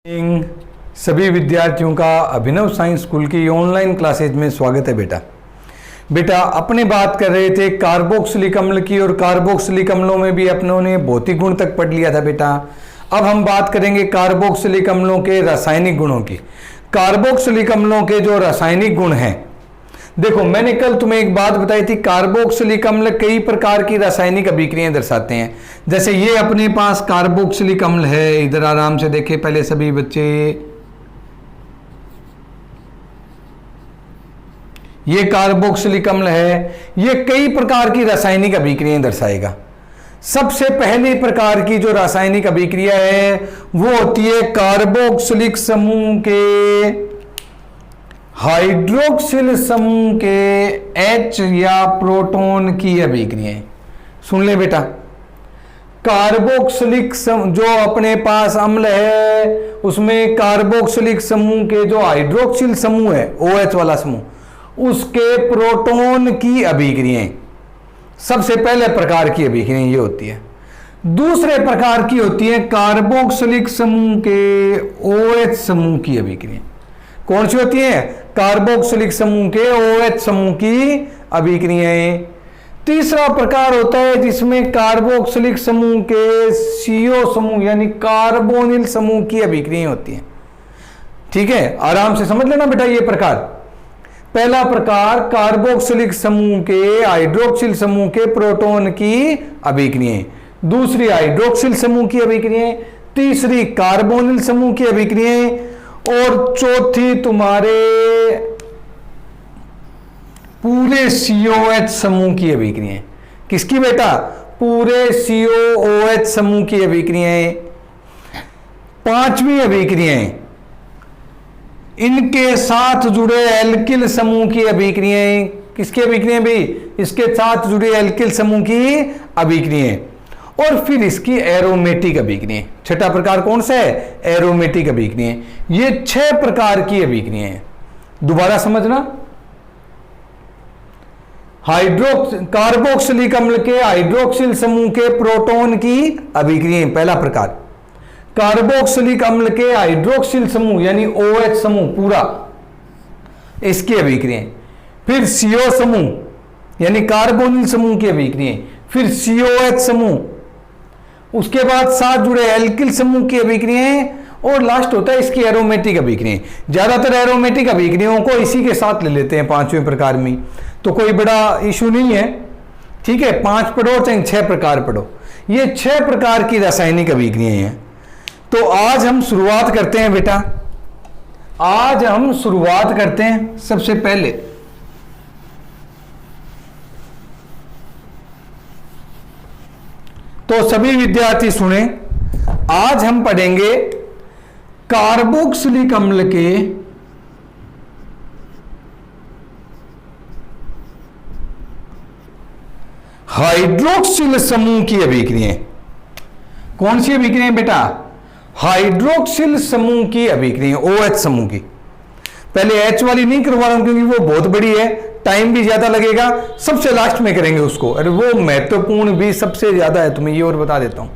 सभी विद्यार्थियों का अभिनव साइंस स्कूल की ऑनलाइन क्लासेज में स्वागत है। बेटा अपने बात कर रहे थे कार्बोक्सिलिक अम्ल की, और कार्बोक्सिलिक अम्लों में भी अपनों ने भौतिक गुण तक पढ़ लिया था बेटा। अब हम बात करेंगे कार्बोक्सिलिक अम्लों के रासायनिक गुणों की। कार्बोक्सिलिक अम्लों के जो रासायनिक गुण हैं, देखो मैंने कल तुम्हें एक बात बताई थी, कार्बोक्सिलिक अम्ल कई प्रकार की रासायनिक अभिक्रियाएं दर्शाते हैं। जैसे ये अपने पास कार्बोक्सिलिक अम्ल है, इधर आराम से देखे पहले सभी बच्चे, ये कार्बोक्सिलिक अम्ल है, ये कई प्रकार की रासायनिक अभिक्रियाएं दर्शाएगा। सबसे पहली प्रकार की जो रासायनिक अभिक्रिया है वो होती है कार्बोक्सिलिक समूह के हाइड्रोक्सिल समूह के H या प्रोटॉन की अभिक्रियाएं। सुन ले बेटा, कार्बोक्सिलिक जो अपने पास अम्ल है उसमें कार्बोक्सिलिक समूह के जो हाइड्रोक्सिल समूह है OH वाला समूह, उसके प्रोटॉन की अभिक्रियाएं सबसे पहले प्रकार की अभिक्रियाएं ये होती है। दूसरे प्रकार की होती है कार्बोक्सिलिक समूह के OH समूह की अभिक्रियाएं। कौन सी होती है? कार्बोक्सिलिक समूह के OH समूह की अभिक्रियाएं। तीसरा प्रकार होता है जिसमें कार्बोक्सिलिक समूह के CO समूह यानी कार्बोनिल समूह की अभिक्रियाएं होती हैं। ठीक है, आराम से समझ लेना बेटा ये प्रकार। पहला प्रकार कार्बोक्सिलिक समूह के हाइड्रोक्सिल समूह के प्रोटॉन की अभिक्रियाएं, दूसरी हाइड्रोक्सिल समूह की अभिक्रियाएं, तीसरी कार्बोनिल समूह की अभिक्रियाएं, और चौथी तुम्हारे पूरे COH समूह की अभिक्रियाएं। किसकी बेटा? पूरे COOH समूह की अभिक्रियाएं। पांचवी अभिक्रियाएं इनके साथ जुड़े एल्किल समूह की अभिक्रियाएं। किसकी अभिक्रियाएं भाई? इसके साथ जुड़े एल्किल समूह की अभिक्रियाएं। और फिर इसकी एरोमेटिक अभिक्रियाएं। छठा प्रकार कौन सा है? एरोमेटिक अभिक्रियाएं। ये 6 प्रकार की अभिक्रियाएं हैं। दोबारा समझना, कार्बोक्सिलिक अम्ल के हाइड्रोक्सिल समूह के प्रोटॉन की अभिक्रियाएं पहला प्रकार, कार्बोक्सिलिक अम्ल के हाइड्रोक्सिल समूह यानी OH समूह पूरा, इसकी अभिक्रियाएं, फिर CO समूह यानी कार्बोनिल समूह की अभिक्रियाएं, फिर COH समूह, उसके बाद साथ जुड़े एल्किल समूह की अभिक्रियाएं, और लास्ट होता है इसकी एरोमेटिक अभिक्रियाएं। ज्यादातर एरोमेटिक अभिक्रियाओं को इसी के साथ ले लेते हैं पांचवें प्रकार में, तो कोई बड़ा इशू नहीं है। ठीक है, 5 पढ़ो चाहे 6 प्रकार पढ़ो, ये 6 प्रकार की रासायनिक अभिक्रियाएं हैं। तो आज हम शुरुआत करते हैं बेटा, आज हम शुरुआत करते हैं सबसे पहले तो सभी विद्यार्थी सुने, आज हम पढ़ेंगे कार्बोक्सिलिक अम्ल के हाइड्रोक्सिल समूह की अभिक्रियाएं। कौन सी अभिक्रियाएं बेटा? हाइड्रोक्सिल समूह की अभिक्रियाएं, OH समूह की। पहले H वाली नहीं करवा रहा हूं क्योंकि वो बहुत बड़ी है, टाइम भी ज्यादा लगेगा, सबसे लास्ट में करेंगे उसको। अरे वो महत्वपूर्ण भी सबसे ज्यादा है, तुम्हें ये और बता देता हूं।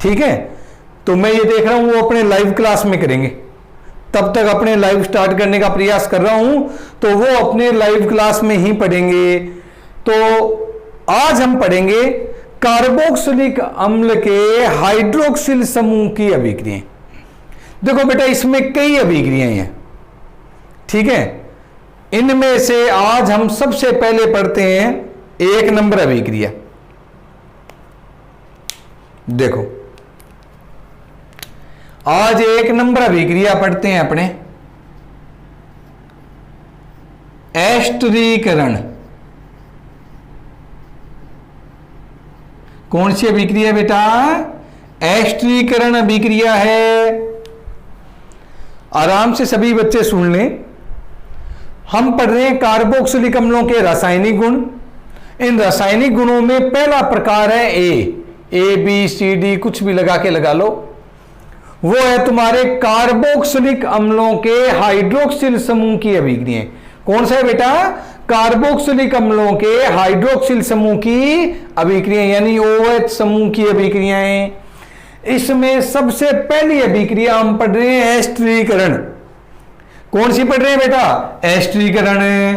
ठीक है, तो मैं ये देख रहा हूं वो अपने लाइव क्लास में करेंगे, तब तक अपने लाइव स्टार्ट करने का प्रयास कर रहा हूं, तो वो अपने लाइव क्लास में ही पढ़ेंगे। तो आज हम पढ़ेंगे कार्बोक्सिलिक अम्ल के हाइड्रोक्सिल समूह की अभिक्रियाएं। देखो बेटा इसमें कई अभिक्रियाएं हैं। ठीक है, इनमें से आज हम सबसे पहले पढ़ते हैं 1 नंबर अभिक्रिया। देखो आज 1 नंबर अभिक्रिया पढ़ते हैं अपने, एस्टरीकरण। कौन सी अभिक्रिया बेटा? एस्टरीकरण अभिक्रिया है। आराम से सभी बच्चे सुन लें, हम पढ़ रहे हैं कार्बोक्सिलिक अम्लों के रासायनिक गुण। इन रासायनिक गुणों में पहला प्रकार है ABCD, कुछ भी लगा के लगा लो, वो है तुम्हारे कार्बोक्सिलिक अम्लों के हाइड्रोक्सिल समूह की अभिक्रियाएं। कौन सा है बेटा? कार्बोक्सिलिक अम्लों के हाइड्रोक्सिल समूह की अभिक्रियाएं यानी OH समूह की अभिक्रियाएं। इसमें सबसे पहली अभिक्रिया हम पढ़ रहे हैं एस्टरीकरण। कौन सी पढ़ रहे हैं बेटा? एस्टरीकरण।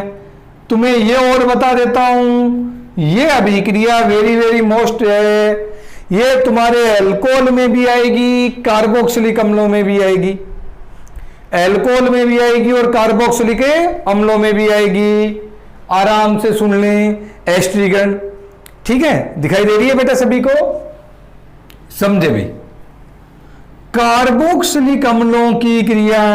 तुम्हें यह और बता देता हूं, यह अभिक्रिया वेरी वेरी मोस्ट है। यह तुम्हारे अल्कोहल में भी आएगी, कार्बोक्सिलिक अम्लों में भी आएगी। अल्कोहल में भी आएगी और कार्बोक्सिलिक अम्लों में भी आएगी। आराम से सुन लें, एस्टरीकरण। ठीक है, दिखाई दे रही है बेटा सभी को? समझे भी? कार्बोक्सिलिक अम्लों की क्रिया,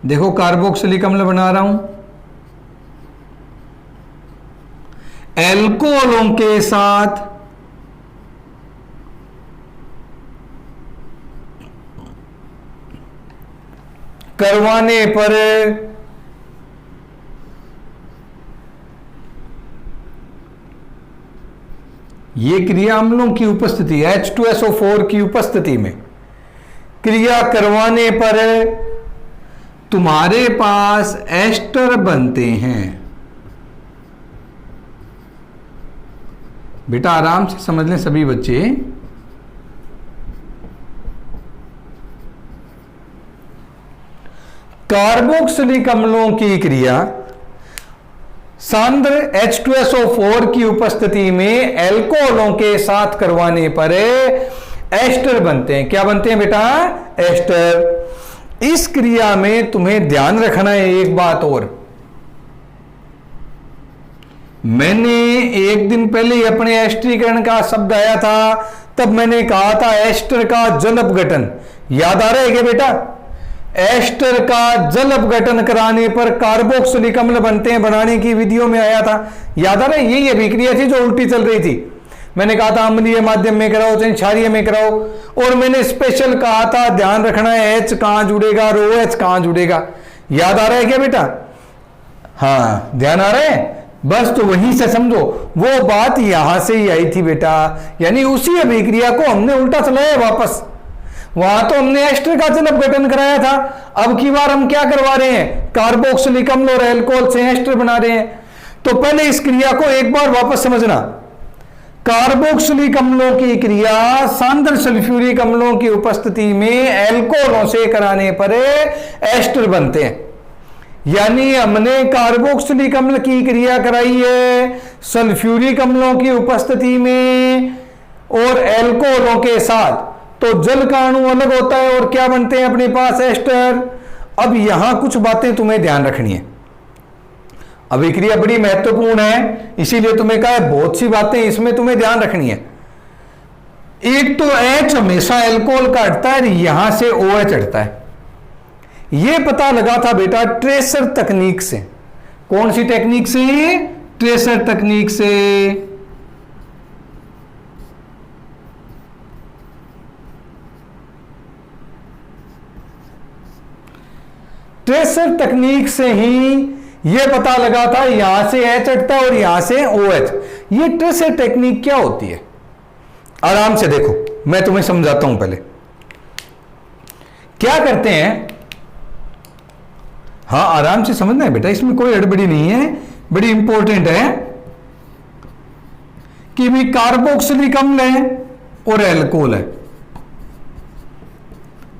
देखो कार्बोक्सिलिक अम्ल बना रहा हूं एल्कोहलों के साथ करवाने पर यह क्रिया अम्लों की उपस्थिति H2SO4 की उपस्थिति में क्रिया करवाने पर तुम्हारे पास एस्टर बनते हैं। बेटा आराम से समझ लें सभी बच्चे, कार्बोक्सिलिक अम्लों की क्रिया सांद्र H2SO4 की उपस्थिति में एल्कोहलों के साथ करवाने पर एस्टर बनते हैं। क्या बनते हैं बेटा? एस्टर। इस क्रिया में तुम्हें ध्यान रखना है एक बात और। मैंने एक दिन पहले अपने एस्टरीकरण का शब्द आया था, तब मैंने कहा था एस्टर का जल अपघटन। याद आ रहा है क्या बेटा? एस्टर का जल अपघटन कराने पर कार्बोक्सिलिक अम्ल बनते हैं, बनाने की विधियों में आया था। याद आ रहा है? यही अभिक्रिया थी जो उल्टी चल रही थी। मैंने कहा था अम्लीय माध्यम में कराओ चाहे क्षारीय में कराओ, और मैंने स्पेशल कहा था ध्यान रखना है H कहां जुड़ेगा और OH कहां जुड़ेगा। याद आ रहा है क्या बेटा? हाँ, ध्यान आ रहा है? बस तो वहीं से समझो, वो बात यहां से ही आई थी बेटा। यानी उसी अभिक्रिया को हमने उल्टा चलाया वापस। वहां तो हमने एस्टर का जल अपघटन कराया था, अब की बार हम क्या करवा रहे हैं? कार्बोक्सिलिक अम्ल और एल्कोहल से एस्टर बना रहे हैं। तो पहले इस क्रिया को एक बार वापस समझना। कार्बोक्सिलिक अम्लों की क्रिया सांद्र सल्फ्यूरिक अम्लों की उपस्थिति में एल्कोहलों से कराने पर एस्टर बनते हैं। यानी हमने कार्बोक्सिलिक अम्ल की क्रिया कराई है सल्फ्यूरिक अम्लों की उपस्थिति में और एल्कोहलों के साथ, तो जल का अणु अलग होता है और क्या बनते हैं अपने पास? एस्टर। अब यहां कुछ बातें तुम्हें ध्यान रखनी है। अभिक्रिया बड़ी महत्वपूर्ण है, इसीलिए तुम्हें कहा है बहुत सी बातें इसमें तुम्हें ध्यान रखनी है। एक तो H हमेशा एल्कोहल का हटता है, यहां से OH हटता है। यह पता लगा था बेटा ट्रेसर तकनीक से। कौन सी टेक्निक से? ट्रेसर तकनीक से। ट्रेसर तकनीक से ही यह पता लगा था यहां से H हटता है और यहां से OH। ये ट्रेसर टेक्निक क्या होती है? आराम से देखो, मैं तुम्हें समझाता हूं। पहले क्या करते हैं, हाँ आराम से समझना है बेटा, इसमें कोई हड़बड़ी नहीं है, बड़ी इंपॉर्टेंट है कि भी कार्बोक्सिलिक अम्ल है और एल्कोहल है।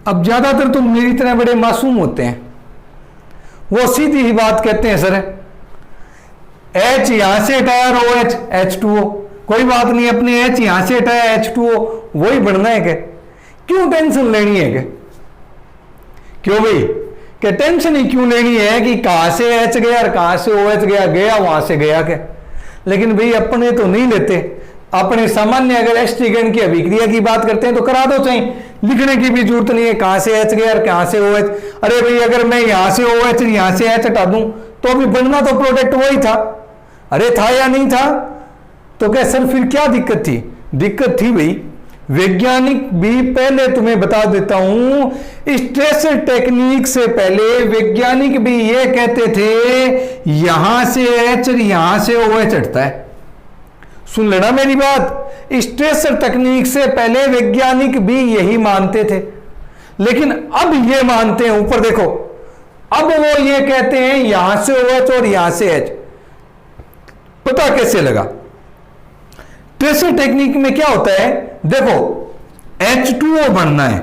अब ज्यादातर तो मेरी तरह बड़े मासूम होते हैं, वो सीधी ही बात कहते हैं सर H यहां से हटाया और OH H2O, कोई बात नहीं, अपने H यहां से हटाया H2O वही बढ़ना है। क्या क्यों टेंशन लेनी है? क्या क्यों भाई? क्या टेंशन ही क्यों लेनी है कि कहां से H गया और कहां से OH गया? गया वहां से गया क्या? लेकिन भाई अपने तो नहीं लेते। अपने सामान्य अगर एस्टरीकरण की अभिक्रिया की बात करते हैं तो करा दो, चाहे लिखने की भी जरूरत नहीं है कहां से H गया और कहां से OH। अरे भाई अगर मैं यहां से OH यहां से H हटा दूं तो अभी बनना तो प्रोडक्ट वही था। अरे था या नहीं था? तो क्या सर फिर क्या दिक्कत थी? दिक्कत थी भाई, वैज्ञानिक भी पहले तुम्हें बता देता हूं, इस ट्रेसर टेक्निक से पहले वैज्ञानिक भी ये कहते थे यहां से H और यहां से OH हटता है। सुन लेना मेरी बात, इस ट्रेसर तकनीक से पहले वैज्ञानिक भी यही मानते थे, लेकिन अब ये मानते हैं, ऊपर देखो, अब वो ये कहते हैं यहां से OH और यहां से H। पता कैसे लगा? ट्रेसर टेक्निक में क्या होता है, देखो H2O बनना है,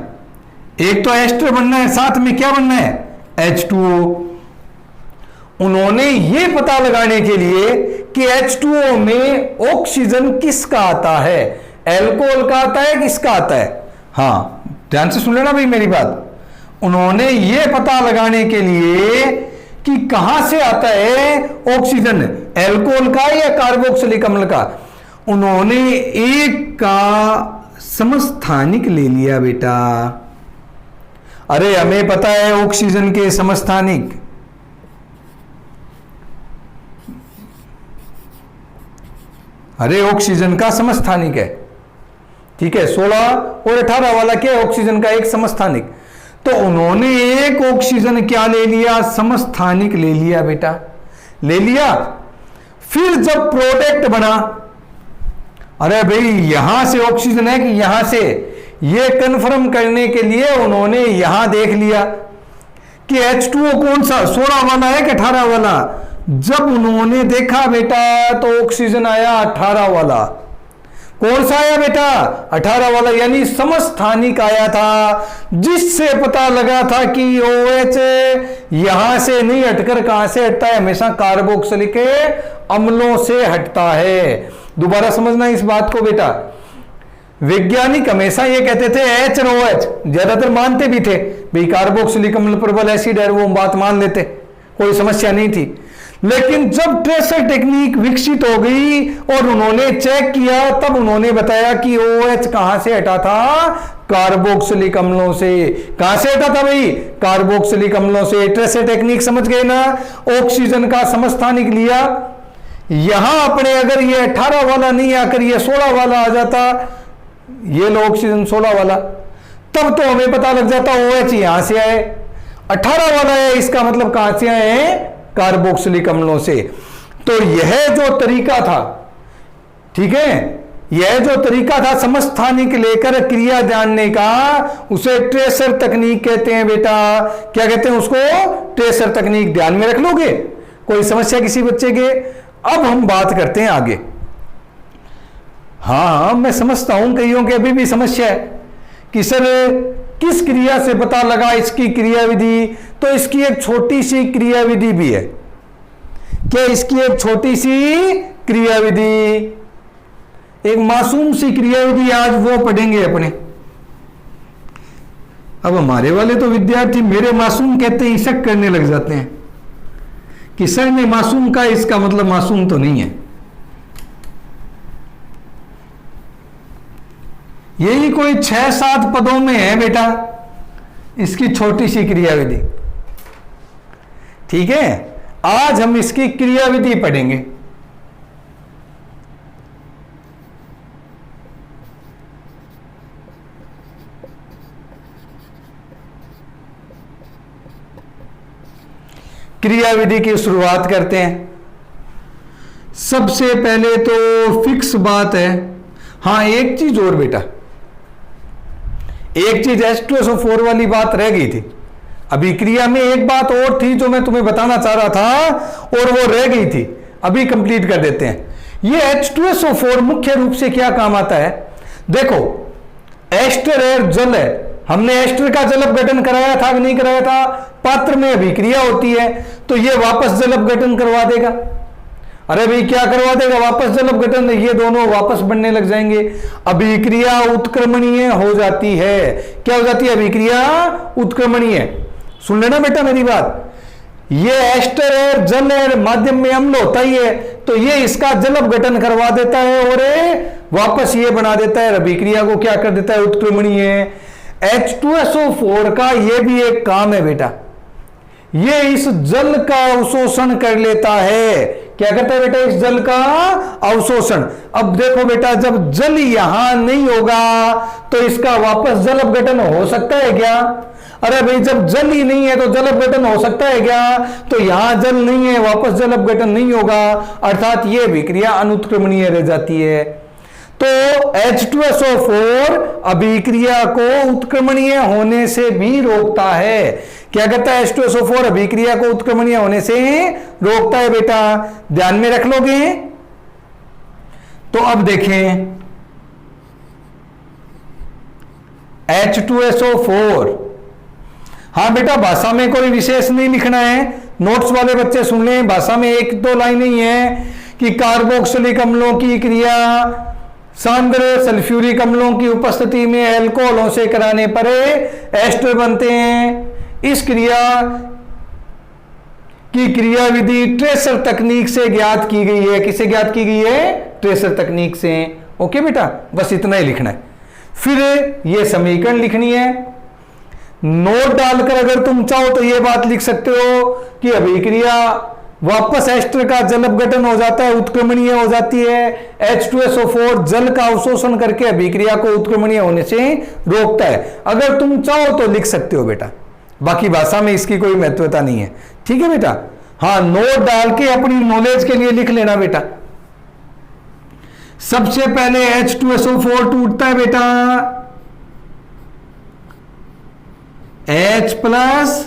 एक तो एस्टर बनना है, साथ में क्या बनना है, H2O। उन्होंने ये पता लगाने के लिए कि H2O में ऑक्सीजन किसका आता है, एल्कोहल का आता है, किसका आता है, हाँ ध्यान से सुन लेना भाई मेरी बात। उन्होंने ये पता लगाने के लिए कि कहां से आता है ऑक्सीजन, एल्कोहल का या कार्बोक्सिलिक अम्ल का, उन्होंने एक का समस्थानिक ले लिया बेटा। अरे हमें पता है ऑक्सीजन के समस्थानिक, अरे ऑक्सीजन का समस्थानिक है, ठीक है, 16 और 18 वाला क्या है, ऑक्सीजन का एक समस्थानिक। तो उन्होंने एक ऑक्सीजन क्या ले लिया, समस्थानिक ले लिया बेटा, ले लिया। फिर जब प्रोडक्ट बना, अरे भाई यहां से ऑक्सीजन है कि यहां से, ये कंफर्म करने के लिए उन्होंने यहां देख लिया कि H2O कौन सा, 16 वाला है कि 18 वाला। जब उन्होंने देखा बेटा तो ऑक्सीजन आया 18 वाला। कौन सा आया बेटा, 18 वाला, यानी समस्थानिक आया था, जिससे पता लगा था कि OH यहां से नहीं हटकर कहां से हटता है, हमेशा कार्बोक्सिलिक अम्लों से हटता है। दोबारा समझना इस बात को बेटा, वैज्ञानिक हमेशा ये कहते थे H और OH, ज्यादातर मानते भी थे भाई कार्बोक्सिलिक अम्ल प्रबल एसिड है, वो बात मान लेते, कोई समस्या नहीं थी। लेकिन जब ट्रेसर टेक्निक विकसित हो गई और उन्होंने चेक किया, तब उन्होंने बताया कि OH कहां से हटा था, कार्बोक्सिलिक अम्लों से। कहां से हटा था भाई, कार्बोक्सिलिक अम्लों से। ट्रेसर टेक्निक समझ गए ना, ऑक्सीजन का समस्थानिक लिया, यहां अपने अगर ये 18 वाला नहीं आकर ये 16 वाला आ जाता, ये लो ऑक्सीजन 16 वाला, तब तो हमें पता लग जाता OH यहां से आए, 18 वाला है, इसका मतलब कहां से आए हैं, कार्बोक्सिलिक अम्लों से। तो यह जो तरीका था, ठीक है, यह जो तरीका था समस्थानिक लेकर क्रिया जानने का, उसे ट्रेसर तकनीक कहते हैं बेटा। क्या कहते हैं उसको, ट्रेसर तकनीक। ध्यान में रख लोगे, कोई समस्या किसी बच्चे के। अब हम बात करते हैं आगे। हाँ मैं समझता हूं कईयों के अभी भी समस्या है कि सर किस क्रिया से पता लगा इसकी क्रियाविधि, तो इसकी एक छोटी सी क्रियाविधि भी है। क्या इसकी एक छोटी सी क्रियाविधि, एक मासूम सी क्रियाविधि, आज वो पढ़ेंगे अपने। अब हमारे वाले तो विद्यार्थी मेरे मासूम कहते ही शक करने लग जाते हैं कि सर ने मासूम का, इसका मतलब मासूम तो नहीं है। यही कोई 6-7 पदों में है बेटा इसकी छोटी सी क्रियाविधि, ठीक है। आज हम इसकी क्रियाविधि पढ़ेंगे। क्रियाविधि की शुरुआत करते हैं। सबसे पहले तो फिक्स बात है, हाँ एक चीज और बेटा, एक चीज H2SO4 वाली बात रह गई थी। अभी क्रिया में एक बात और थी जो मैं तुम्हें बताना चाह रहा था और वो रह गई थी, अभी कंप्लीट कर देते हैं। ये H2SO4 मुख्य रूप से क्या काम आता है, देखो एस्टर है, जल है, हमने एस्टर का जल अपघटन कराया था कि नहीं कराया था, पात्र में अभिक्रिया होती है तो ये वापस जल अपघटन करवा देगा। अरे भाई क्या करवा देगा, वापस जल अपघटन, ये दोनों वापस बनने लग जाएंगे, अभिक्रिया उत्क्रमणीय हो जाती है। क्या हो जाती है, अभिक्रिया उत्क्रमणीय। सुन लेना बेटा मेरी बात, ये एस्टर है, जल है, माध्यम में अम्ल होता ही है, तो ये इसका जल अपघटन करवा देता है और वापस ये बना देता है, अभिक्रिया को क्या कर देता है, उत्क्रमणीय। H2SO4 का ये भी एक काम है बेटा, ये इस जल का अवशोषण कर लेता है। क्या करता है बेटा, इस जल का अवशोषण। अब देखो बेटा, जब जल यहां नहीं होगा तो इसका वापस जल अपघटन हो सकता है क्या? अरे भाई जब जल ही नहीं है तो जल अपघटन हो सकता है क्या? तो यहां जल नहीं है, वापस जल अपघटन नहीं होगा, अर्थात यह अभिक्रिया अनुत्क्रमणीय रह जाती है। तो H2SO4 अभिक्रिया को उत्क्रमणीय होने से भी रोकता है। क्या करता है, H2SO4 अभिक्रिया को उत्क्रमणीय होने से रोकता है बेटा, ध्यान में रख लोगे। तो अब देखें H2SO4। हाँ बेटा, भाषा में कोई विशेष नहीं लिखना है, नोट्स वाले बच्चे सुन लें, भाषा में एक दो लाइन ही है कि कार्बोक्सिलिक अम्लों की क्रिया सांद्र सल्फ्यूरिक अम्लों की उपस्थिति में एल्कोहलों से कराने पर एस्टर बनते हैं। इस क्रिया की क्रियाविधि ट्रेसर तकनीक से ज्ञात की गई है। किसे ज्ञात की गई है? ट्रेसर तकनीक से। ओके बेटा, बस इतना ही लिखना है। फिर यह समीकरण लिखनी है। नोट डालकर अगर तुम चाहो तो यह बात लिख सकते हो कि अभिक्रिया वापस एस्टर का जल अपघटन हो जाता है, उत्क्रमणीय हो जाती है। H2SO4 जल का अवशोषण करके अभिक्रिया को उत्क्रमणीय होने से रोकता है। अगर तुम चाहो तो लिख सकते हो बेटा, बाकी भाषा में इसकी कोई महत्वता नहीं है। ठीक है बेटा? हाँ, नोट डाल के अपनी नॉलेज के लिए लिख लेना बेटा। सबसे पहले H2SO4 टूटता है बेटा H प्लस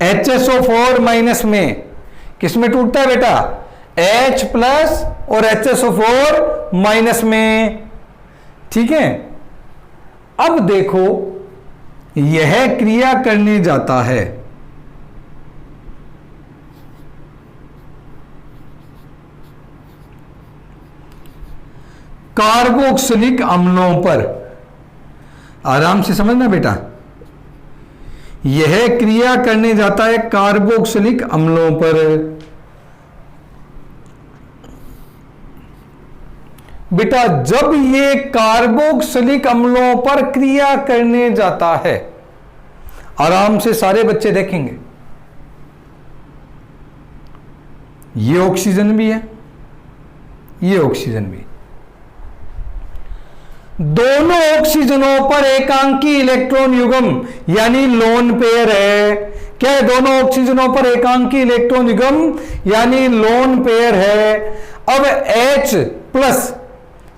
HSO4 माइनस में। किस में टूटता है बेटा? H प्लस और HSO4 माइनस में। ठीक है, अब देखो यह क्रिया करने जाता है कार्बोक्सिलिक अम्लों पर। आराम से समझना बेटा, यह क्रिया करने जाता है कार्बोक्सिलिक अम्लों पर। बेटा जब ये कार्बोक्सिलिक अम्लों पर क्रिया करने जाता है, आराम से सारे बच्चे देखेंगे, ये ऑक्सीजन भी है, ये ऑक्सीजन भी। दोनों ऑक्सीजनों पर एकांकी इलेक्ट्रॉन युग्म यानी लोन पेयर है। क्या है? दोनों ऑक्सीजनों पर एकांकी इलेक्ट्रॉन युग्म यानी लोन पेयर है। अब H प्लस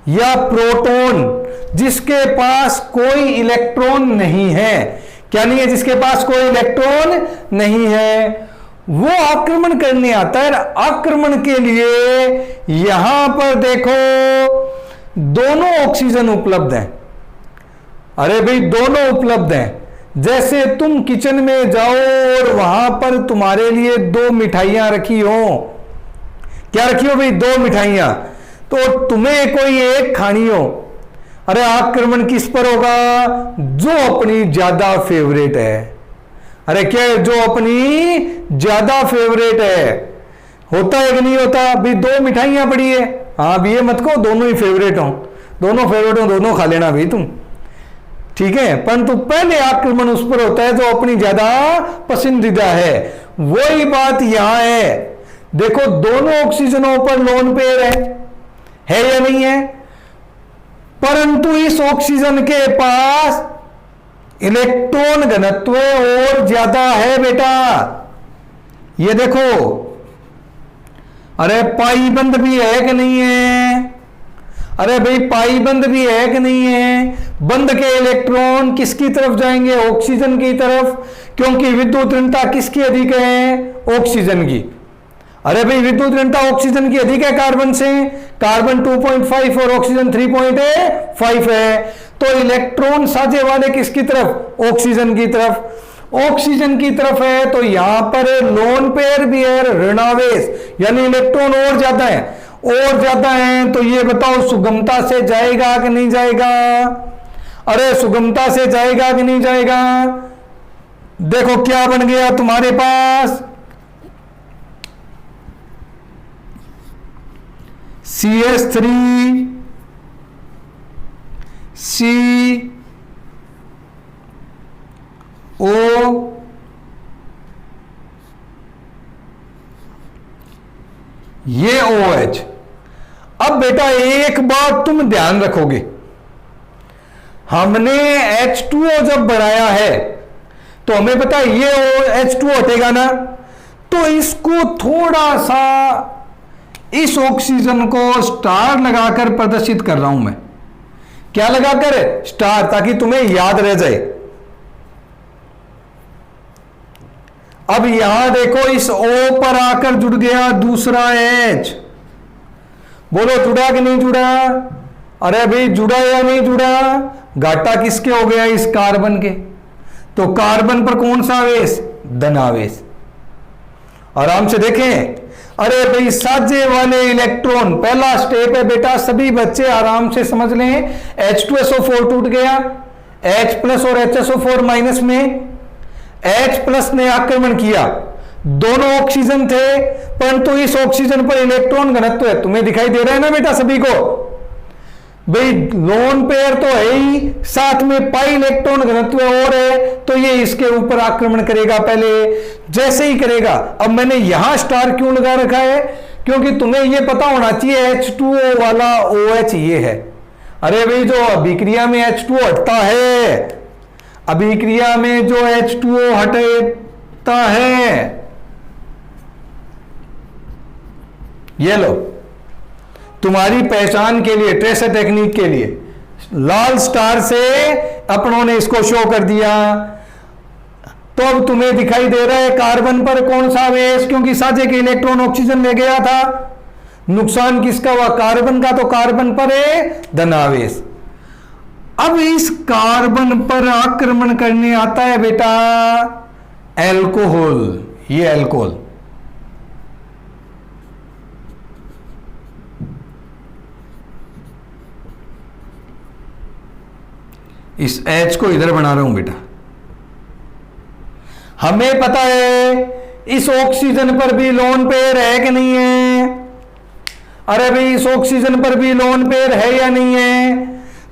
या प्रोटॉन जिसके पास कोई इलेक्ट्रॉन नहीं है, क्या नहीं है? जिसके पास कोई इलेक्ट्रॉन नहीं है, वो आक्रमण करने आता है। आक्रमण के लिए यहां पर देखो दोनों ऑक्सीजन उपलब्ध हैं। अरे भाई, दोनों उपलब्ध हैं। जैसे तुम किचन में जाओ और वहां पर तुम्हारे लिए 2 मिठाइयां रखी हो। क्या रखी हो भाई? 2 मिठाइयां। तो तुम्हें कोई एक खानी हो, अरे आक्रमण किस पर होगा? जो अपनी ज्यादा फेवरेट है। अरे क्या है? जो अपनी ज्यादा फेवरेट है। होता है कि नहीं होता? भाई 2 मिठाइयां पड़ी है, हाँ भी ये मत को दोनों ही फेवरेट हो, दोनों फेवरेट हो, दोनों खा लेना भाई तुम। ठीक है, परंतु पहले आक्रमण उस पर होता है जो अपनी ज्यादा पसंदीदा है। वही बात यहां है। देखो दोनों ऑक्सीजनों पर लोन पेयर है या नहीं है? परंतु इस ऑक्सीजन के पास इलेक्ट्रॉन घनत्व और ज्यादा है बेटा। ये देखो, अरे पाई बंद भी है कि नहीं है? अरे भाई पाई बंद भी है कि नहीं है? बंद के इलेक्ट्रॉन किसकी तरफ जाएंगे? ऑक्सीजन की तरफ, क्योंकि विद्युत ऋणता किसकी अधिक है? ऑक्सीजन की। अरे भाई विद्युत ऋणता ऑक्सीजन की अधिक है कार्बन से। कार्बन 2.5 और ऑक्सीजन 3.5 है। तो इलेक्ट्रॉन साझे वाले किसकी तरफ? ऑक्सीजन की तरफ। ऑक्सीजन की तरफ है तो यहां पर लोन पेयर भी है, ऋणावेश यानी इलेक्ट्रॉन और ज्यादा है, और ज्यादा है। तो ये बताओ सुगमता से जाएगा कि नहीं जाएगा? अरे सुगमता से जाएगा कि नहीं जाएगा? देखो क्या बन गया तुम्हारे पास, CH3 C O, ये OH। अब बेटा एक बात तुम ध्यान रखोगे, हमने H2O जब बढ़ाया है तो हमें पता है ये H2O हटेगा ना, तो इसको थोड़ा सा इस ऑक्सीजन को स्टार लगाकर प्रदर्शित कर रहा हूं मैं। क्या लगाकर? स्टार, ताकि तुम्हें याद रह जाए। अब यहां देखो इस O पर आकर जुड़ गया दूसरा H, बोलो जुड़ा कि नहीं जुड़ा? अरे भाई जुड़ा या नहीं जुड़ा? घाटा किसके हो गया? इस कार्बन के। तो कार्बन पर कौन सा आवेश? धन आवेश। आराम से देखें। अरे भाई साजे वाले इलेक्ट्रॉन, पहला स्टेप है बेटा, सभी बच्चे आराम से समझ लें। H2SO4 टूट गया, H प्लस और HSO4 माइनस में। H प्लस ने आक्रमण किया, दोनों ऑक्सीजन थे, परंतु इस ऑक्सीजन पर इलेक्ट्रॉन घनत्व है, तुम्हें दिखाई दे रहा है ना बेटा सभी को? भाई लोन पेयर तो है ही, साथ में पाई इलेक्ट्रॉन घनत्व और है, तो ये इसके ऊपर आक्रमण करेगा पहले। जैसे ही करेगा, अब मैंने यहां स्टार क्यों लगा रखा है? क्योंकि तुम्हें ये पता होना चाहिए H2O वाला OH ये है। अरे भाई जो अभिक्रिया में H2O हटता है, अभिक्रिया में जो H2O हटता है, ये लो तुम्हारी पहचान के लिए, ट्रेसर टेक्निक के लिए, लाल स्टार से अपनों ने इसको शो कर दिया। तो अब तुम्हें दिखाई दे रहा है कार्बन पर कौन सा आवेश? क्योंकि साझे के इलेक्ट्रॉन ऑक्सीजन ले गया था, नुकसान किसका हुआ? कार्बन का। तो कार्बन पर है धन आवेश। अब इस कार्बन पर आक्रमण करने आता है बेटा एल्कोहल। ये एल्कोहल, इस H को इधर बना रहा हूं बेटा। हमें पता है इस ऑक्सीजन पर भी लोन पेयर है कि नहीं है? अरे भाई इस ऑक्सीजन पर भी लोन पेयर है या नहीं है?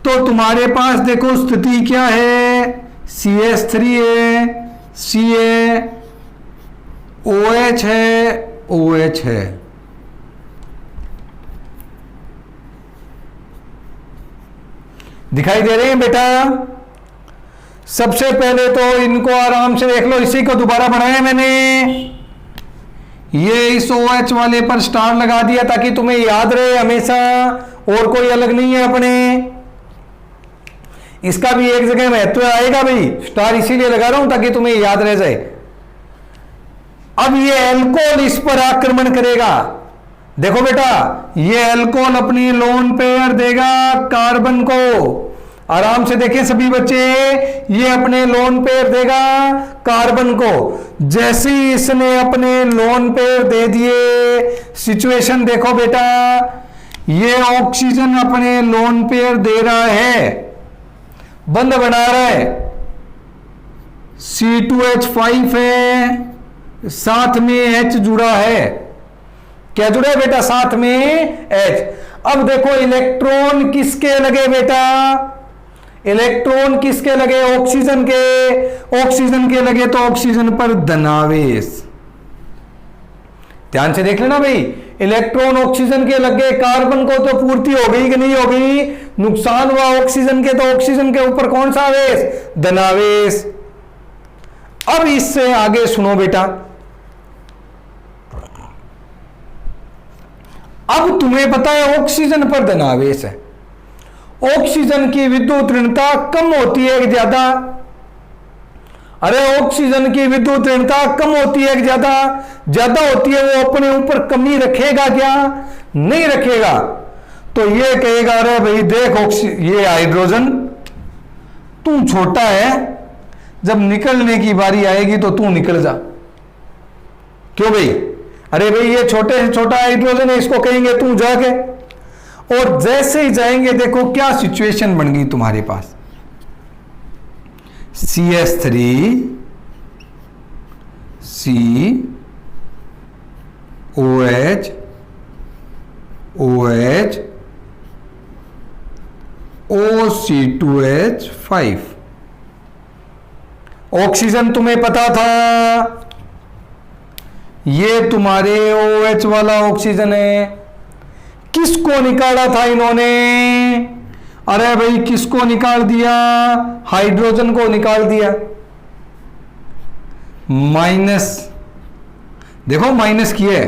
तो तुम्हारे पास देखो स्थिति क्या है, CH3 है, Ca, OH है, OH है। दिखाई दे रहे हैं बेटा? सबसे पहले तो इनको आराम से देख लो, इसी को दोबारा बनाया मैंने। ये इस OH वाले पर स्टार लगा दिया ताकि तुम्हें याद रहे हमेशा, और कोई अलग नहीं है अपने। इसका भी एक जगह महत्व आएगा भाई, स्टार इसीलिए लगा रहा हूं ताकि तुम्हें याद रह जाए। अब ये एल्कोहल इस पर आक्रमण करेगा। देखो बेटा, ये अल्कोहल अपनी लोन पेयर देगा कार्बन को। आराम से देखें सभी बच्चे, ये अपने लोन पेयर देगा कार्बन को। जैसे ही इसने अपने लोन पेयर दे दिए, सिचुएशन देखो बेटा, ये ऑक्सीजन अपने लोन पेयर दे रहा है, बंद बना रहा है। C2H5 है, साथ में H जुड़ा है। क्या जुड़ा है बेटा? साथ में H। अब देखो इलेक्ट्रॉन किसके लगे बेटा? इलेक्ट्रॉन किसके लगे? ऑक्सीजन के। ऑक्सीजन के लगे तो ऑक्सीजन पर धनावेश। ध्यान से देख लेना भाई, इलेक्ट्रॉन ऑक्सीजन के लगे, कार्बन को तो पूर्ति हो गई कि नहीं हो गई? नुकसान हुआ ऑक्सीजन के, तो ऑक्सीजन के ऊपर कौन सा आवेश? धनावेश। अब इससे आगे सुनो बेटा, अब तुम्हें पता है ऑक्सीजन पर धनावेश है। ऑक्सीजन की विद्युत ऋणता कम होती है कि ज्यादा? अरे ऑक्सीजन की विद्युत ऋणता कम होती है कि ज्यादा? ज्यादा होती है। वो अपने ऊपर कमी रखेगा क्या? नहीं रखेगा। तो ये कहेगा अरे भाई देख ये हाइड्रोजन तू छोटा है, जब निकलने की बारी आएगी तो तू निकल जा। क्यों भाई? अरे भाई ये छोटे से छोटा हाइड्रोजन है, इसको कहेंगे तू जाके। और जैसे ही जाएंगे देखो क्या सिचुएशन बन गई तुम्हारे पास। CH3 C OH OH OC2H5। Oxygen तुम्हें पता था ये तुम्हारे OH वाला ऑक्सीजन है। किसको निकाला था इन्होंने? अरे भाई किसको निकाल दिया? हाइड्रोजन को निकाल दिया। माइनस, देखो माइनस किए,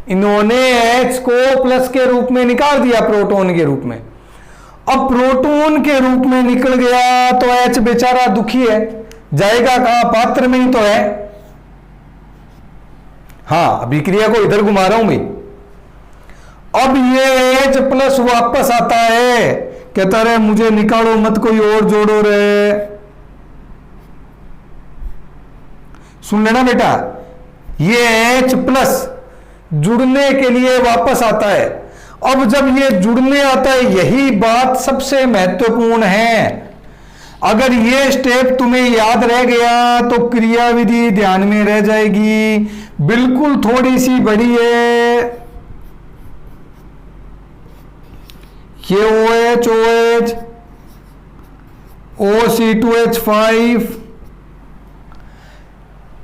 इन्होंने H को प्लस के रूप में निकाल दिया, प्रोटॉन के रूप में। अब प्रोटॉन के रूप में निकल गया तो H बेचारा दुखी है, जाएगा कहां? पात्र में ही तो है। हाँ, अभिक्रिया को इधर घुमा रहा हूं मैं। अब ये H प्लस वापस आता है, कहता रहे मुझे निकालो मत, कोई और जोड़ो रे। सुन लेना बेटा, ये H प्लस जुड़ने के लिए वापस आता है। अब जब ये जुड़ने आता है, यही बात सबसे महत्वपूर्ण है। अगर ये स्टेप तुम्हें याद रह गया तो क्रियाविधि ध्यान में रह जाएगी। बिल्कुल थोड़ी सी बड़ी है, ये OH OH OC2H5।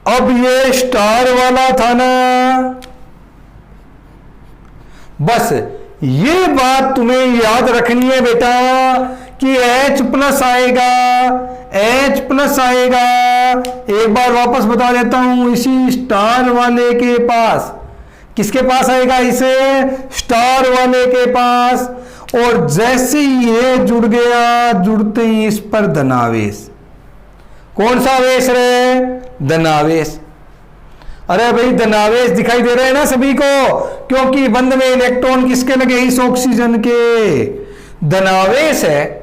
अब ये स्टार वाला था ना, बस ये बात तुम्हें याद रखनी है बेटा कि H प्लस आएगा, H प्लस आएगा। एक बार वापस बता देता हूं, इसी स्टार वाले के पास, किसके पास आएगा? इसे स्टार वाले के पास। और जैसे ही ये जुड़ गया, जुड़ते ही इस पर धनावेश। कौन सा आवेश रे? धनावेश। अरे भाई धनावेश दिखाई दे रहे हैं ना सभी को, क्योंकि बंध में इलेक्ट्रॉन किसके लगे? इस ऑक्सीजन के। धनावेश है।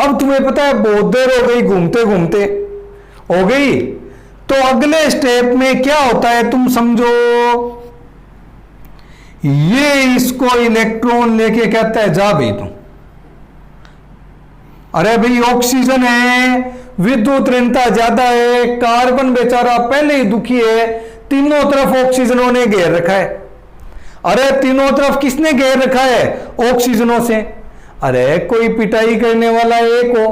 अब तुम्हें पता है बहुत देर हो गई घूमते घूमते, हो गई, तो अगले स्टेप में क्या होता है तुम समझो। ये इसको इलेक्ट्रॉन लेके कहता है जा भाई तुम। अरे भाई ऑक्सीजन है, विद्युत ऋणता ज्यादा है, कार्बन बेचारा पहले ही दुखी है, तीनों तरफ ऑक्सीजनों ने घेर रखा है। अरे तीनों तरफ किसने घेर रखा है? ऑक्सीजनों से। अरे कोई पिटाई करने वाला एक हो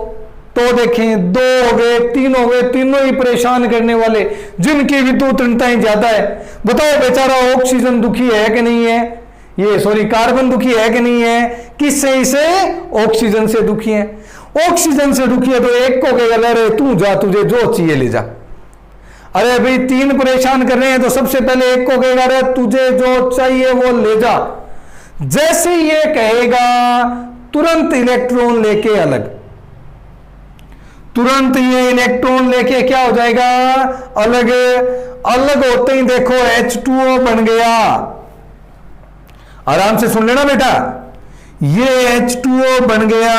तो देखें, दो हो गए, तीन हो गए, तीनों ही परेशान करने वाले, जिनकी विद्युत ऋणताएं ज्यादा है। बताओ बेचारा ऑक्सीजन दुखी है कि नहीं है? ये सॉरी कार्बन दुखी है कि नहीं है? किससे? इसे ऑक्सीजन से दुखी है। ऑक्सीजन से दुखी है तो एक को कहेगा अरे तू जा, तुझे जो चाहिए ले जा। अरे भाई तीन परेशान कर रहे हैं तो सबसे पहले एक को कहेगा अरे तुझे जो चाहिए वो ले जा। जैसे ये कहेगा तुरंत इलेक्ट्रॉन लेके अलग, तुरंत ये इलेक्ट्रॉन लेके क्या हो जाएगा? अलग। अलग होते ही देखो H2O बन गया। आराम से सुन लेना बेटा, ये H2O बन गया।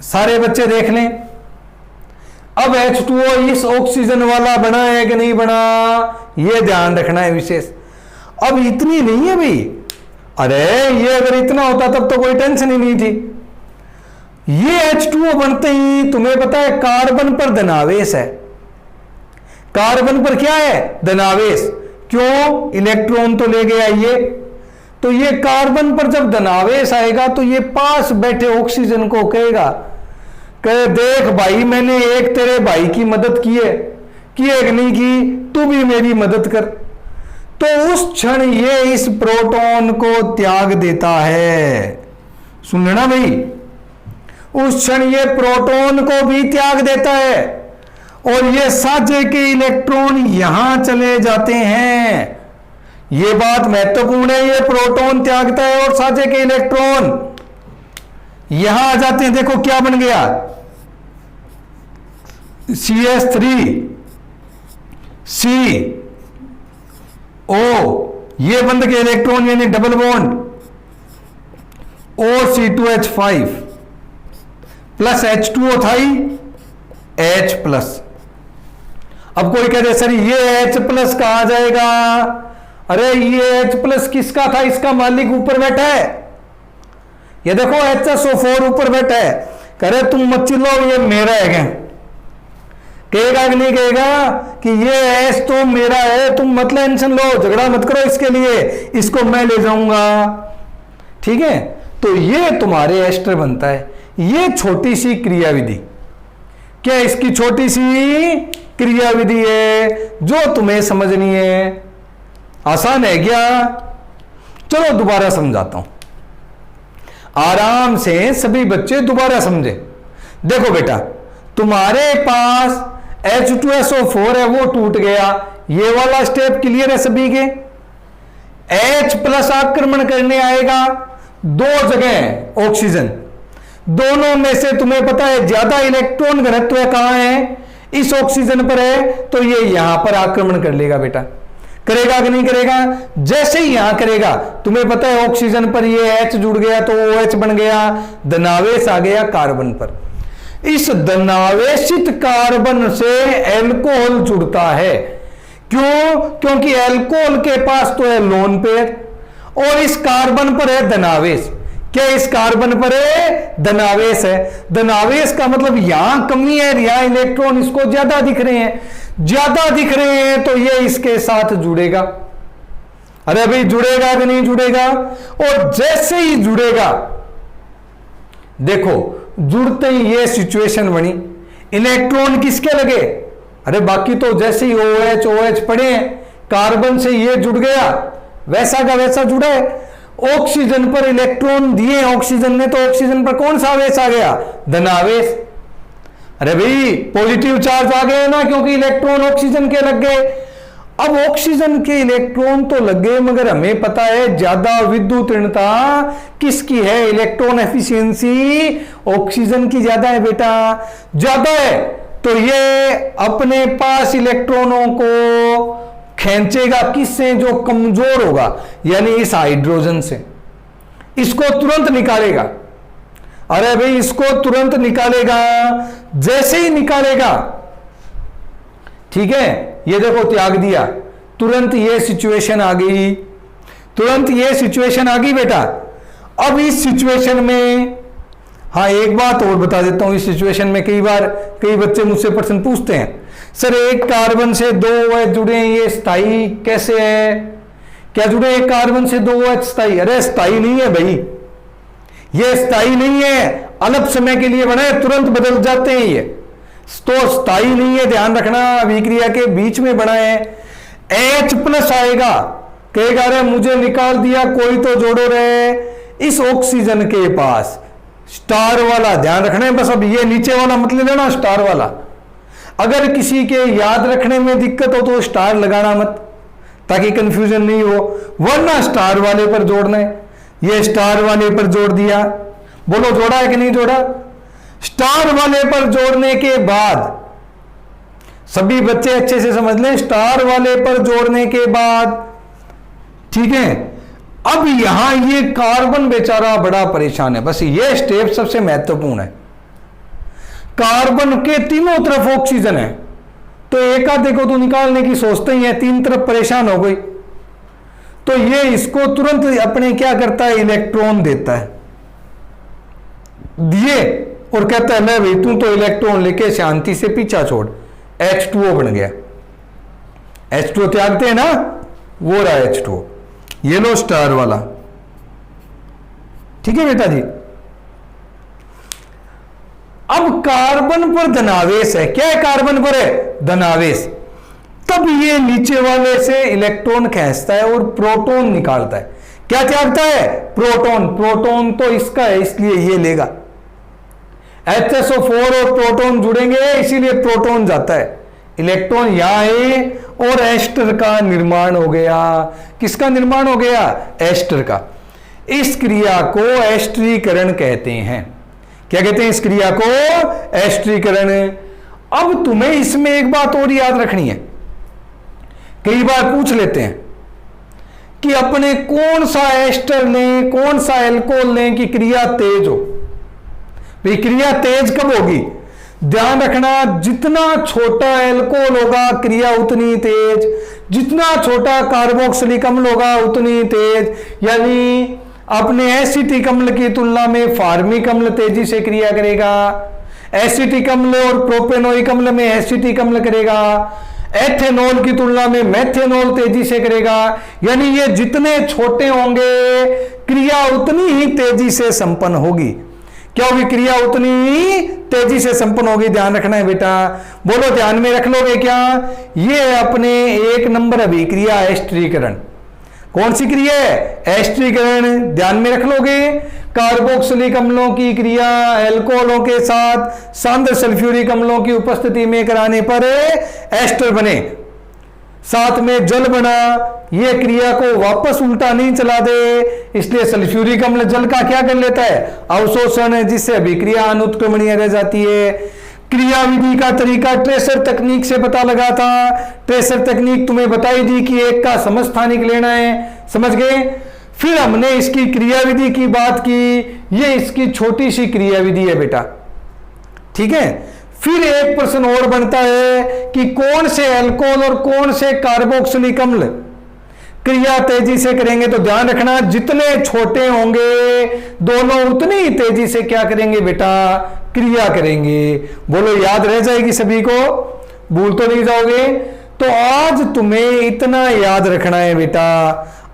सारे बच्चे देख लें। अब H2O इस ऑक्सीजन वाला बना है कि नहीं बना, ये ध्यान रखना है विशेष। अब इतनी नहीं है भाई, अरे ये अगर इतना होता तब तो कोई टेंशन ही नहीं थी। ये H2O बनते ही तुम्हें पता है कार्बन पर धनावेश है। कार्बन पर क्या है? धनावेश। क्यों? इलेक्ट्रॉन तो ले गया ये, तो ये कार्बन पर जब धनावेश आएगा तो ये पास बैठे ऑक्सीजन को कहेगा, कहे देख भाई मैंने एक तेरे भाई की मदद की है कि नहीं की, तू भी मेरी मदद कर। तो उस क्षण ये इस प्रोटॉन को त्याग देता है। सुन लेना भाई, उस क्षण ये प्रोटॉन को भी त्याग देता है और ये साझे के इलेक्ट्रॉन यहां चले जाते हैं। ये बात महत्वपूर्ण है, ये प्रोटॉन त्यागता है और साझे के इलेक्ट्रॉन यहां आ जाते हैं। देखो क्या बन गया? CS3 CO, ये बंद के इलेक्ट्रॉन यानी double bond OC2H5 plus H2O था ही H प्लस। अब कोई कहते सर ये H प्लस कहां जाएगा? अरे ये H प्लस किसका था? इसका मालिक ऊपर बैठा है, ये देखो HSO4 ऊपर बैठा है। करे तुम मत चिल्लो, ये मेरा है क्या? कहेगा कि नहीं कहेगा कि ये H तो मेरा है, तुम मत टेंशन लो, झगड़ा मत करो इसके लिए, इसको मैं ले जाऊंगा। ठीक है, तो ये तुम्हारे एस्टर बनता है। ये छोटी सी क्रियाविधि, क्या इसकी छोटी सी क्रियाविधि है जो तुम्हें समझनी है। आसान है क्या? चलो दोबारा समझाता हूं, आराम से सभी बच्चे दोबारा समझे। देखो बेटा, तुम्हारे पास H2SO4 है, वो टूट गया। ये वाला स्टेप क्लियर है सभी के। H प्लस आक्रमण करने आएगा, दो जगह ऑक्सीजन, दोनों में से तुम्हें पता है ज्यादा इलेक्ट्रॉन घनत्व कहां है? इस ऑक्सीजन पर है, तो ये यहां पर आक्रमण कर लेगा बेटा। करेगा कि नहीं करेगा? जैसे ही यहां करेगा, तुम्हें पता है ऑक्सीजन पर ये H जुड़ गया तो OH बन गया, धनावेश आ गया कार्बन पर। इस धनावेशित कार्बन से एल्कोहल जुड़ता है। क्यों? क्योंकि एल्कोहल के पास तो है लोन पेयर और इस कार्बन पर है धनावेश। क्या इस कार्बन पर है? धनावेश है। धनावेश का मतलब यहां कमी है, यहां इलेक्ट्रॉन इसको ज्यादा दिख रहे हैं, ज्यादा दिख रहे हैं तो ये इसके साथ जुड़ेगा। अरे भाई जुड़ेगा कि नहीं जुड़ेगा? और जैसे ही जुड़ेगा, देखो जुड़ते ही ये सिचुएशन बनी, इलेक्ट्रॉन किसके लगे? अरे बाकी तो जैसे ही OH पड़े हैं, कार्बन से ये जुड़ गया, वैसा का वैसा जुड़ा है। ऑक्सीजन पर इलेक्ट्रॉन दिए ऑक्सीजन ने, तो ऑक्सीजन पर कौन सा आवेश आ गया? धनावेश। अरे भाई पॉजिटिव चार्ज आ गए ना, क्योंकि इलेक्ट्रॉन ऑक्सीजन के लग गए। अब ऑक्सीजन के इलेक्ट्रॉन तो लग गए, मगर हमें पता है ज्यादा विद्युत ऋणता किसकी है? इलेक्ट्रॉन एफिशिएंसी ऑक्सीजन की ज्यादा है बेटा, ज्यादा है। तो ये अपने पास इलेक्ट्रॉनों को खींचेगा किससे? जो कमजोर होगा, यानी इस हाइड्रोजन से। इसको तुरंत निकालेगा। अरे भाई इसको तुरंत निकालेगा। जैसे ही निकालेगा, ठीक है, ये देखो त्याग दिया, तुरंत ये सिचुएशन आ गई, तुरंत ये सिचुएशन आ गई बेटा। अब इस सिचुएशन में, हाँ एक बात और बता देता हूं, इस सिचुएशन में कई बार कई बच्चे मुझसे प्रश्न पूछते हैं, सर एक कार्बन से 2 OH जुड़े हैं, ये स्थायी कैसे है? क्या जुड़े? एक कार्बन से 2 OH स्थायी? अरे स्थायी नहीं है भाई, ये स्थायी नहीं है, अल्प समय के लिए बना है, तुरंत बदल जाते हैं ये, तो स्थायी नहीं है, ध्यान रखना। अभिक्रिया के बीच में बना है। H+ आएगा, कहेगा अरे मुझे निकाल दिया, कोई तो जोड़ो रहे। इस ऑक्सीजन के पास स्टार वाला, ध्यान रखना है बस, अब ये नीचे वाला मत ले लेना, स्टार वाला। अगर किसी के याद रखने में दिक्कत हो तो स्टार लगाना मत, ताकि कंफ्यूजन नहीं हो, वरना स्टार वाले पर जोड़ना है। ये स्टार वाले पर जोड़ दिया, बोलो जोड़ा है कि नहीं जोड़ा? स्टार वाले पर जोड़ने के बाद, सभी बच्चे अच्छे से समझ लें, स्टार वाले पर जोड़ने के बाद, ठीक है, अब यहां ये कार्बन बेचारा बड़ा परेशान है। बस ये स्टेप सबसे महत्वपूर्ण है। कार्बन के तीनों तरफ ऑक्सीजन है, तो एक आधे को तो निकालने की सोचते ही है, तीन तरफ परेशान हो गई, तो ये इसको तुरंत अपने क्या करता है? इलेक्ट्रॉन देता है, दिए और कहता है ले भाई तू तो इलेक्ट्रॉन लेके शांति से पीछा छोड़, H2O बन गया। H2O त्यागते हैं ना, वो रहा H2O, ये लो स्टार वाला, ठीक है बेटा जी। अब कार्बन पर धनावेश है, क्या है? कार्बन पर है धनावेश। तब ये नीचे वाले से इलेक्ट्रॉन खींचता है और प्रोटॉन निकालता है। क्या त्यागता है? प्रोटॉन। प्रोटॉन तो इसका है, इसलिए ये लेगा। HSO4 और प्रोटॉन जुड़ेंगे, इसीलिए प्रोटॉन जाता है, इलेक्ट्रॉन यहां है और एस्टर का निर्माण हो गया। किसका निर्माण हो गया? एस्टर का। इस क्रिया को एस्टरीकरण कहते हैं। क्या कहते हैं इस क्रिया को? एस्टरीकरण। अब तुम्हें इसमें एक बात और याद रखनी है, कई बार पूछ लेते हैं कि अपने कौन सा एस्टर लें, कौन सा एल्कोहल लें कि क्रिया तेज हो। भाई क्रिया तेज कब होगी? ध्यान रखना, जितना छोटा एल्कोहल होगा क्रिया उतनी तेज, जितना छोटा कार्बोक्सिलिक अम्ल होगा उतनी तेज। यानी अपने एसिटिक अम्ल की तुलना में फार्मिक अम्ल तेजी से क्रिया करेगा, एसिटिक अम्ल और प्रोपेनोइक अम्ल में एसिटिक अम्ल करेगा, एथेनॉल की तुलना में मेथेनॉल तेजी से करेगा। यानी ये जितने छोटे होंगे क्रिया उतनी ही तेजी से संपन्न होगी। क्या होगी? क्रिया उतनी ही तेजी से संपन्न होगी। ध्यान रखना है बेटा, बोलो ध्यान में रख लोगे क्या? ये अपने 1 नंबर अभिक्रिया एस्टरीकरण। कौन सी क्रिया है? एस्टरीकरण। ध्यान में रख लोगे, कार्बोक्सिलिक अम्लों की क्रिया एल्कोहलों के साथ सांद्र सल्फ्यूरिक अम्लों की उपस्थिति में कराने पर एस्टर बने, साथ में जल बना। यह क्रिया को वापस उल्टा नहीं चला दे, इसलिए सल्फ्यूरिक अम्ल जल का क्या कर लेता है? अवशोषण, जिससे अभिक्रिया अनुत्क्रमणीय रह जाती है। क्रियाविधि का तरीका ट्रेसर तकनीक से पता लगा था। ट्रेसर तकनीक तुम्हें बताई थी कि एक का समस्थानिक लेना है, समझ गए। फिर हमने इसकी क्रियाविधि की बात की, ये इसकी छोटी सी क्रियाविधि है बेटा, ठीक है। फिर एक प्रश्न और बनता है कि कौन से अल्कोहल और कौन से कार्बोक्सिलिक अम्ल क्रिया तेजी से करेंगे। तो ध्यान रखना, जितने छोटे होंगे दोनों उतनी ही तेजी से क्या करेंगे बेटा, क्रिया करेंगे। बोलो याद रह जाएगी सभी को, भूल तो नहीं जाओगे। तो आज तुम्हें इतना याद रखना है बेटा,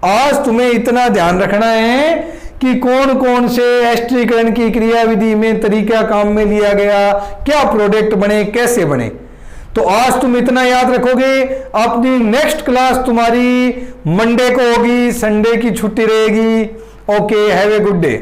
आज तुम्हें इतना ध्यान रखना है कि कौन कौन से एस्टरीकरण की क्रियाविधि में तरीका काम में लिया गया, क्या प्रोडक्ट बने, कैसे बने। तो आज तुम इतना याद रखोगे। अपनी नेक्स्ट क्लास तुम्हारी मंडे को होगी, संडे की छुट्टी रहेगी। Okay, have a good day.